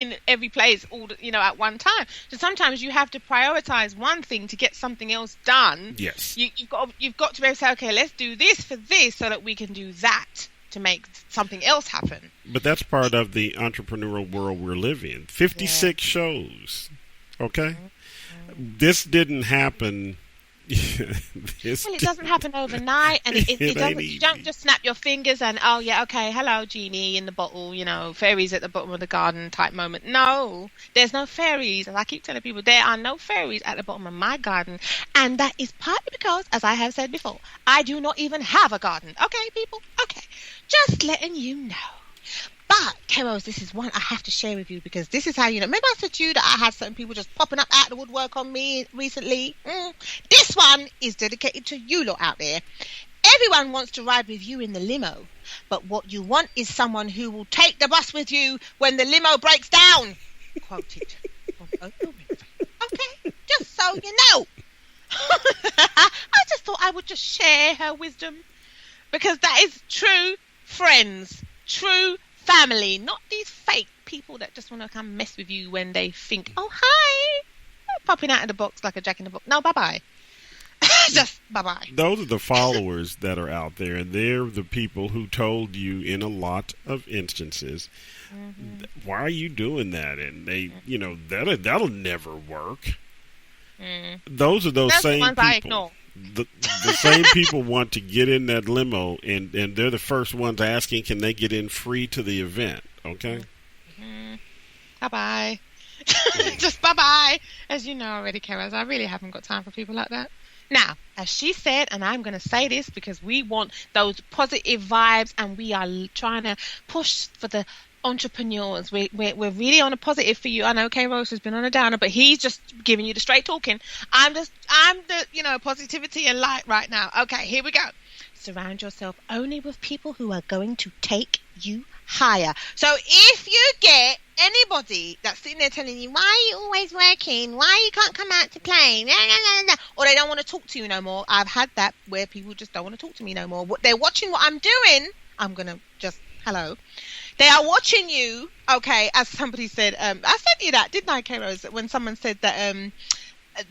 in every place at one time. So sometimes you have to prioritize one thing to get something else done. Yes. You've got to be able to say, okay, let's do this for this so that we can do that to make something else happen. But that's part of the entrepreneurial world we're living in. 56 shows. Okay? Mm-hmm. This didn't happen. It doesn't happen overnight, and it doesn't. You don't just snap your fingers and hello genie in the bottle, fairies at the bottom of the garden type moment. No, there's no fairies. As I keep telling people, there are no fairies at the bottom of my garden, and that is partly because, as I have said before, I do not even have a garden. Okay, people. Okay, just letting you know. But, Keros, this is one I have to share with you because this is how remember I said to you that I had certain people just popping up out of the woodwork on me recently? This one is dedicated to you lot out there. Everyone wants to ride with you in the limo, but what you want is someone who will take the bus with you when the limo breaks down. Quoted. Okay, just so you know. I just thought I would just share her wisdom because that is true friends, true family, not these fake people that just want to come mess with you when they think, oh, hi, popping out of the box like a jack in the box. No, bye-bye. Just bye-bye. Those are the followers that are out there, and they're the people who told you in a lot of instances, why are you doing that? And they, that'll never work. Those are those same people. I ignore. The same people want to get in that limo, and they're the first ones asking, can they get in free to the event? Okay? Bye-bye. Just bye-bye. As you know already, Keros, I really haven't got time for people like that. Now, as she said, and I'm going to say this because we want those positive vibes, and we are trying to push for the entrepreneurs. We're really on a positive for you. I know K-Rose has been on a downer, but he's just giving you the straight talking. I'm the positivity and light right now. Okay, here we go. Surround yourself only with people who are going to take you higher. So if you get anybody that's sitting there telling you, why are you always working? Why you can't come out to play? Or they don't want to talk to you no more. I've had that where people just don't want to talk to me no more. They're watching what I'm doing. I'm going to just, hello. They are watching you, okay, as somebody said. I sent you that, didn't I, K-Rose? When someone said that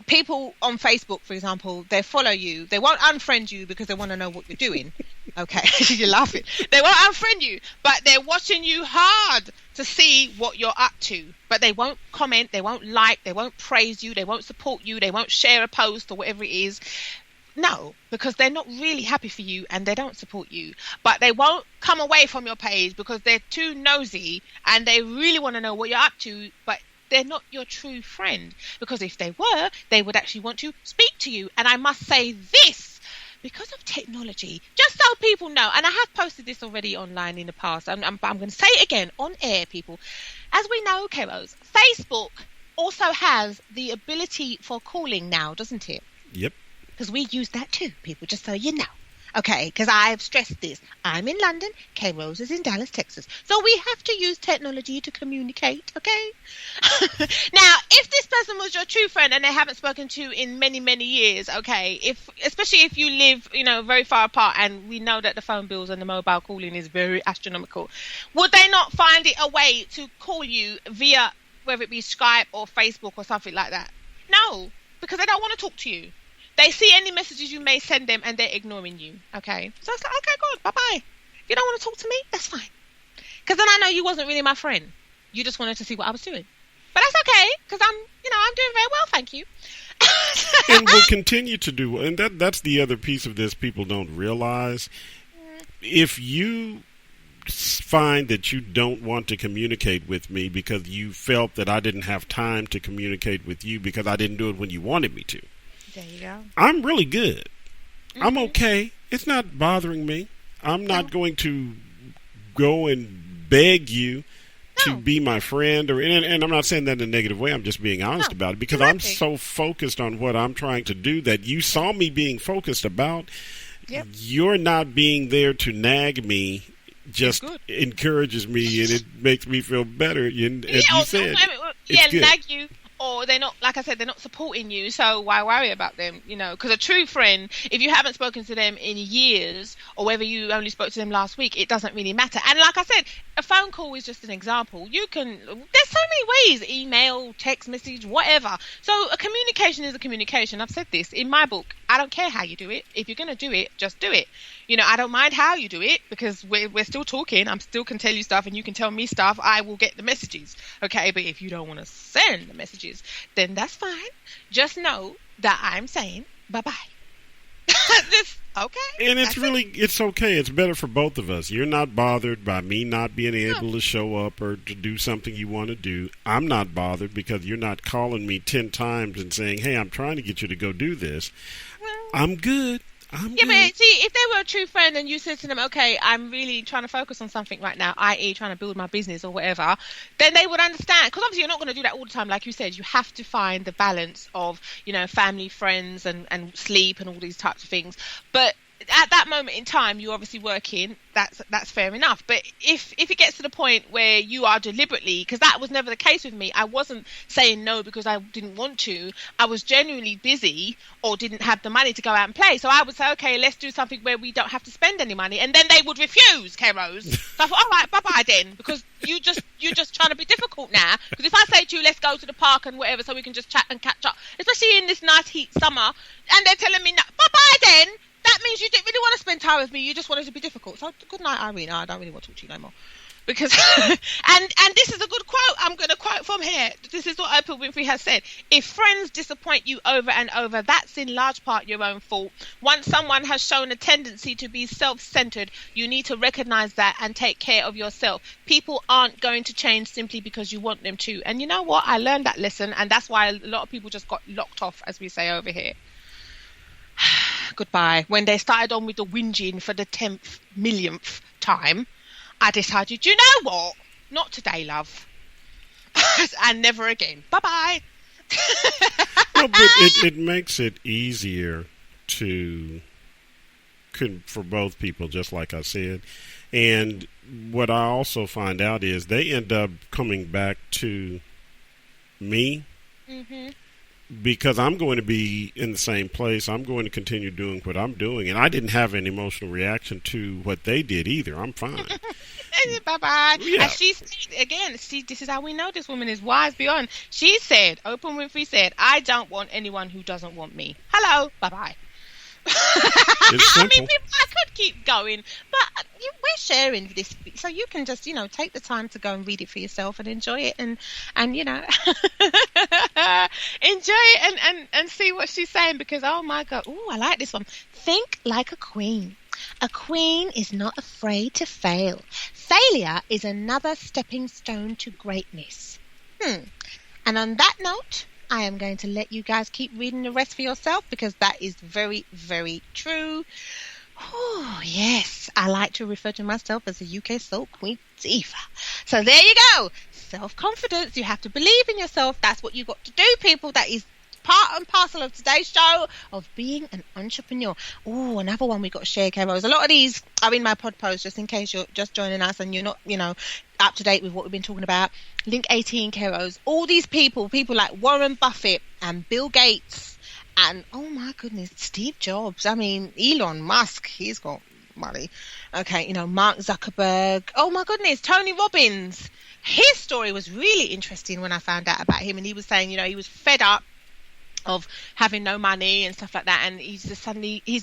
people on Facebook, for example, they follow you. They won't unfriend you because they want to know what you're doing. Okay, you're laughing. They won't unfriend you, but they're watching you hard to see what you're up to. But they won't comment, they won't like, they won't praise you, they won't support you, they won't share a post or whatever it is. No, because they're not really happy for you and they don't support you. But they won't come away from your page because they're too nosy and they really want to know what you're up to, but they're not your true friend. Because if they were, they would actually want to speak to you. And I must say this, because of technology, just so people know, and I have posted this already online in the past, I'm going to say it again on air, people. As we know, Keros, Facebook also has the ability for calling now, doesn't it? Yep. Because we use that too, people, just so you know. Okay, because I've stressed this. I'm in London, K-Rose is in Dallas, Texas. So we have to use technology to communicate, okay? Now, if this person was your true friend and they haven't spoken to in many, many years, okay, especially if you live, very far apart and we know that the phone bills and the mobile calling is very astronomical, would they not find it a way to call you via, whether it be Skype or Facebook or something like that? No, because they don't want to talk to you. They see any messages you may send them and they're ignoring you, okay? So it's like, okay, good, bye-bye. You don't want to talk to me? That's fine. Because then I know you wasn't really my friend. You just wanted to see what I was doing. But that's okay, because I'm doing very well, thank you. And we'll continue to do, and that's the other piece of this people don't realize. If you find that you don't want to communicate with me because you felt that I didn't have time to communicate with you because I didn't do it when you wanted me to, there you go. I'm really good. I'm okay. It's not bothering me. I'm not going to go and beg you to be my friend, and I'm not saying that in a negative way. I'm just being honest about it because I'm so focused on what I'm trying to do that you saw me being focused about. Yep. You're not being there to nag me. Just encourages me and it makes me feel better. And as you said, it's good. Nag you. or they're not, like I said, they're not supporting you, so why worry about them, because a true friend, if you haven't spoken to them in years, or whether you only spoke to them last week, it doesn't really matter. And like I said, a phone call is just an example. There's so many ways, email, text message, whatever. So a communication is a communication. I've said this in my book. I don't care how you do it. If you're going to do it, just do it. I don't mind how you do it, because we're still talking. I'm still can tell you stuff and you can tell me stuff. I will get the messages. Okay. But if you don't want to send the messages, then that's fine. Just know that I'm saying bye-bye. Okay. And it's okay. It's better for both of us. You're not bothered by me not being able to show up or to do something you want to do. I'm not bothered because you're not calling me 10 times and saying, hey, I'm trying to get you to go do this. I'm good. But see, if they were a true friend and you said to them, okay, I'm really trying to focus on something right now, i.e. trying to build my business or whatever, then they would understand. Because obviously you're not going to do that all the time. Like you said, you have to find the balance of, family, friends and sleep and all these types of things. But at that moment in time, you're obviously working. That's fair enough. But if it gets to the point where you are deliberately, because that was never the case with me, I wasn't saying no because I didn't want to. I was genuinely busy or didn't have the money to go out and play. So I would say, okay, let's do something where we don't have to spend any money. And then they would refuse, K-Rose. So I thought, all right, bye-bye then, because you're just trying to be difficult now. Because if I say to you, let's go to the park and whatever so we can just chat and catch up, especially in this nice heat summer, and they're telling me, no, bye-bye then, that means you didn't really want to spend time with me. You just wanted to be difficult. So good night, Irene. I don't really want to talk to you no more. Because and this is a good quote. I'm going to quote from here. This is what Oprah Winfrey has said. If friends disappoint you over and over, that's in large part your own fault. Once someone has shown a tendency to be self-centered, you need to recognize that and take care of yourself. People aren't going to change simply because you want them to. And you know what? I learned that lesson, and that's why a lot of people just got locked off, as we say over here. Goodbye. When they started on with the whinging for the 10th millionth time, I decided, you know what? Not today, love. And never again. Bye-bye. Well, but it makes it easier for both people, just like I said. And what I also find out is they end up coming back to me. Mm-hmm. Because I'm going to be in the same place. I'm going to continue doing what I'm doing. And I didn't have an emotional reaction to what they did either. I'm fine. Bye-bye. Yeah. And she said, again, this is how we know this woman is wise beyond. She said, Oprah Winfrey said, I don't want anyone who doesn't want me. Hello. Bye-bye. I mean, I could keep going, but we're sharing this, so you can just, take the time to go and read it for yourself and enjoy it, and enjoy it and see what she's saying, because oh my God, I like this one. Think like a queen. A queen is not afraid to fail. Failure is another stepping stone to greatness. And on that note, I am going to let you guys keep reading the rest for yourself, because that is very, very true. Oh, yes. I like to refer to myself as a UK soul-queen-diva. So there you go. Self-confidence. You have to believe in yourself. That's what you got to do, people. That is part and parcel of today's show of being an entrepreneur. Oh, another one we got to share, K-Rose. A lot of these are in my pod post, just in case you're just joining us and you're not, up to date with what we've been talking about. Link 18, K-Rose. All these people like Warren Buffett and Bill Gates and, oh my goodness, Steve Jobs. I mean, Elon Musk, he's got money. Okay, Mark Zuckerberg. Oh my goodness, Tony Robbins. His story was really interesting when I found out about him, and he was saying, he was fed up of having no money and stuff like that, and he's just suddenly he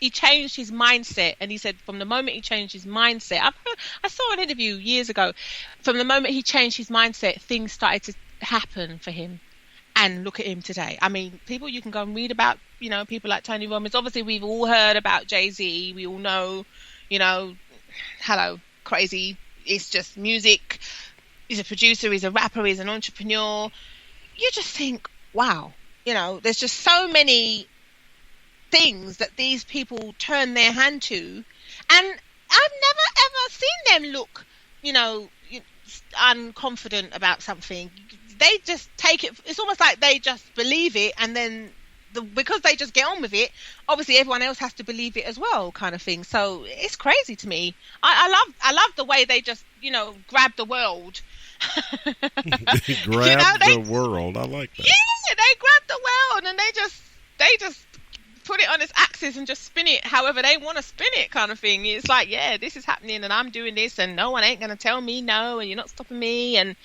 changed his mindset. And he said from the moment he changed his mindset, I saw an interview years ago, from the moment he changed his mindset, things started to happen for him. And look at him today. I mean, people, you can go and read about, people like Tony Robbins. Obviously we've all heard about Jay-Z. We all know, hello, crazy, it's just music. He's a producer, he's a rapper, he's an entrepreneur. You just think, wow, there's just so many things that these people turn their hand to, and I've never ever seen them look, unconfident about something. They just take it. It's almost like they just believe it, and then because they just get on with it, obviously everyone else has to believe it as well, kind of thing. So it's crazy to me. I love the way they just grab the world They grab the world. I like that. Yeah, they grab the world and they just put it on its axis and just spin it however they want to spin it, kind of thing. It's like, yeah, this is happening and I'm doing this and no one ain't going to tell me no and you're not stopping me. And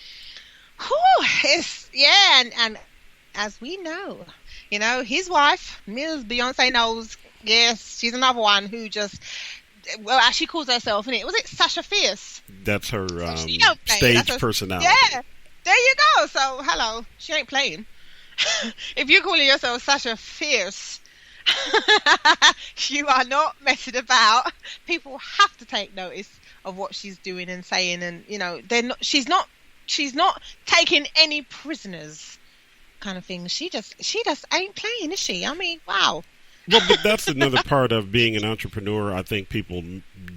and as we know, his wife, Ms. Beyonce knows, yes, she's another one who just, well, as she calls herself, was it Sasha Fierce? That's her stage personality. Yeah, there you go. So, hello, she ain't playing. If you're calling yourself Sasha Fierce, you are not messing about. People have to take notice of what she's doing and saying, and she's not taking any prisoners, kind of thing. She just ain't playing, is she? I mean, wow. Well, but that's another part of being an entrepreneur I think people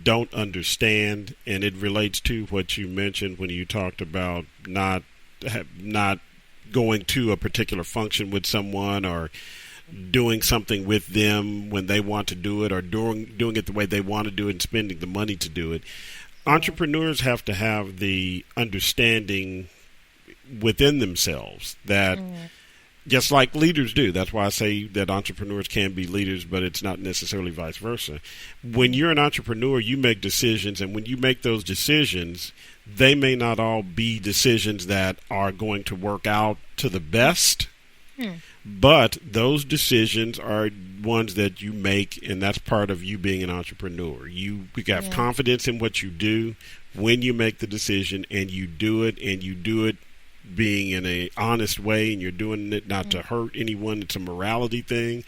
don't understand, and it relates to what you mentioned when you talked about not going to a particular function with someone or doing something with them when they want to do it, or doing it the way they want to do it and spending the money to do it. Entrepreneurs have to have the understanding within themselves that just like leaders do. That's why I say that entrepreneurs can be leaders, but it's not necessarily vice versa. When you're an entrepreneur, you make decisions, and when you make those decisions, they may not all be decisions that are going to work out to the best, but those decisions are ones that you make, and that's part of you being an entrepreneur. You have confidence in what you do when you make the decision, and you do it being in a honest way, and you're doing it not to hurt anyone. It's a morality thing,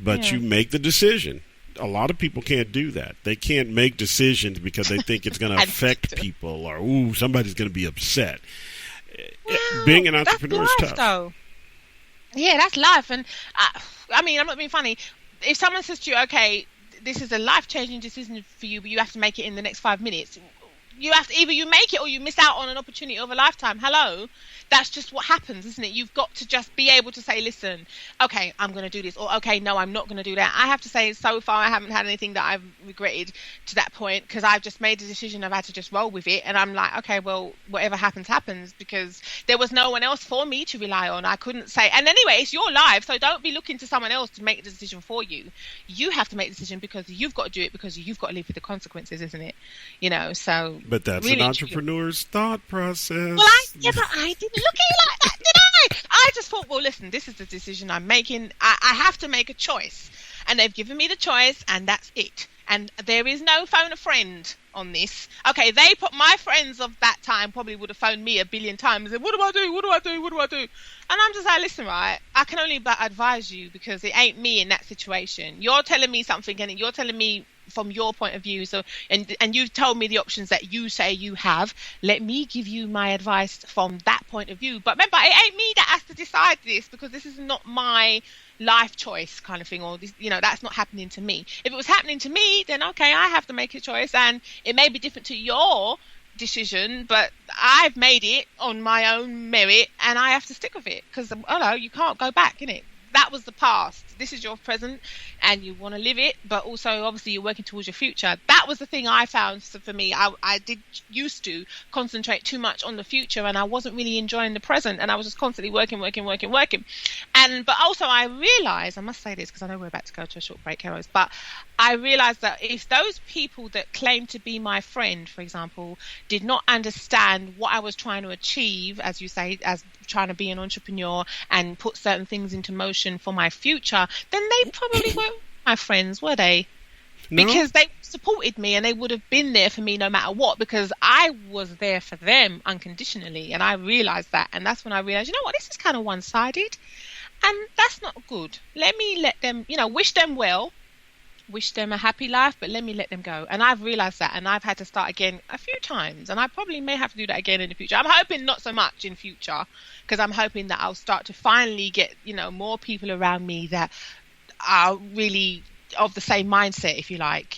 but you make the decision. A lot of people can't do that. They can't make decisions because they think it's going to affect people, or somebody's going to be upset. Well, being an entrepreneur is tough. Though. Yeah, that's life. And I mean, I'm not being funny. If someone says to you, okay, this is a life-changing decision for you, but you have to make it in the next 5 minutes, you have to, either you make it or you miss out on an opportunity of a lifetime. Hello? That's just what happens, isn't it? You've got to just be able to say, listen, okay, I'm going to do this, or okay, no, I'm not going to do that. I have to say, so far, I haven't had anything that I've regretted to that point, because I've just made a decision. I've had to just roll with it, and I'm like, okay, well, whatever happens, happens, because there was no one else for me to rely on. I couldn't say, and anyway, it's your life, so don't be looking to someone else to make the decision for you. You have to make the decision because you've got to do it, because you've got to live with the consequences, isn't it? So. But that's really an entrepreneur's thought process. Well, but I didn't look at it like that, did I? I just thought, well, listen, this is the decision I'm making. I have to make a choice, and they've given me the choice, and that's it. And there is no phone a friend on this. Okay, my friends of that time probably would have phoned me a billion times and said, what do I do? What do I do? What do I do? And I'm just like, listen, right, I can only advise you, because it ain't me in that situation. You're telling me something, and you're telling me from your point of view, so and you've told me the options that you say you have. Let me give you my advice from that point of view. But remember, it ain't me that has to decide this, because this is not my life choice, kind of thing, or this, that's not happening to me. If it was happening to me, then okay, I have to make a choice, and it may be different to your decision, but I've made it on my own merit, and I have to stick with it, because you can't go back, innit? That was the past. This is your present, and you want to live it, but also obviously you're working towards your future. That was the thing I found. So for me, I used to concentrate too much on the future, and I wasn't really enjoying the present, and I was just constantly working. But also I realized, I must say this because I know we're about to go to a short break, heroes, but I realized that if those people that claim to be my friend, for example, did not understand what I was trying to achieve, as you say, as trying to be an entrepreneur and put certain things into motion for my future, then they probably weren't my friends, were they? No. Because they supported me, and they would have been there for me no matter what, because I was there for them unconditionally, and I realized that. And that's when I realized, you know what, this is kind of one-sided, and that's not good. Let me let them, wish them well, wish them a happy life, but let me let them go. And I've realized that, and I've had to start again a few times, and I probably may have to do that again in the future. I'm hoping not so much in future, because I'm hoping that I'll start to finally get more people around me that are really of the same mindset, if you like,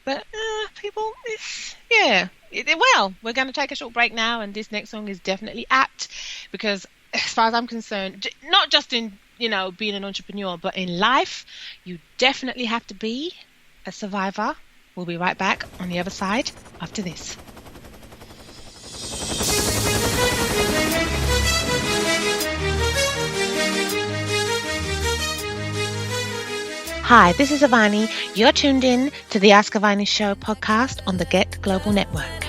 but people, well, we're going to take a short break now, and this next song is definitely apt, because as far as I'm concerned, not just in being an entrepreneur, but in life, you definitely have to be a survivor. We'll be right back on the other side after this. Hi, this is Avani. You're tuned in to the Ask Avani Show podcast on the Get Global Network.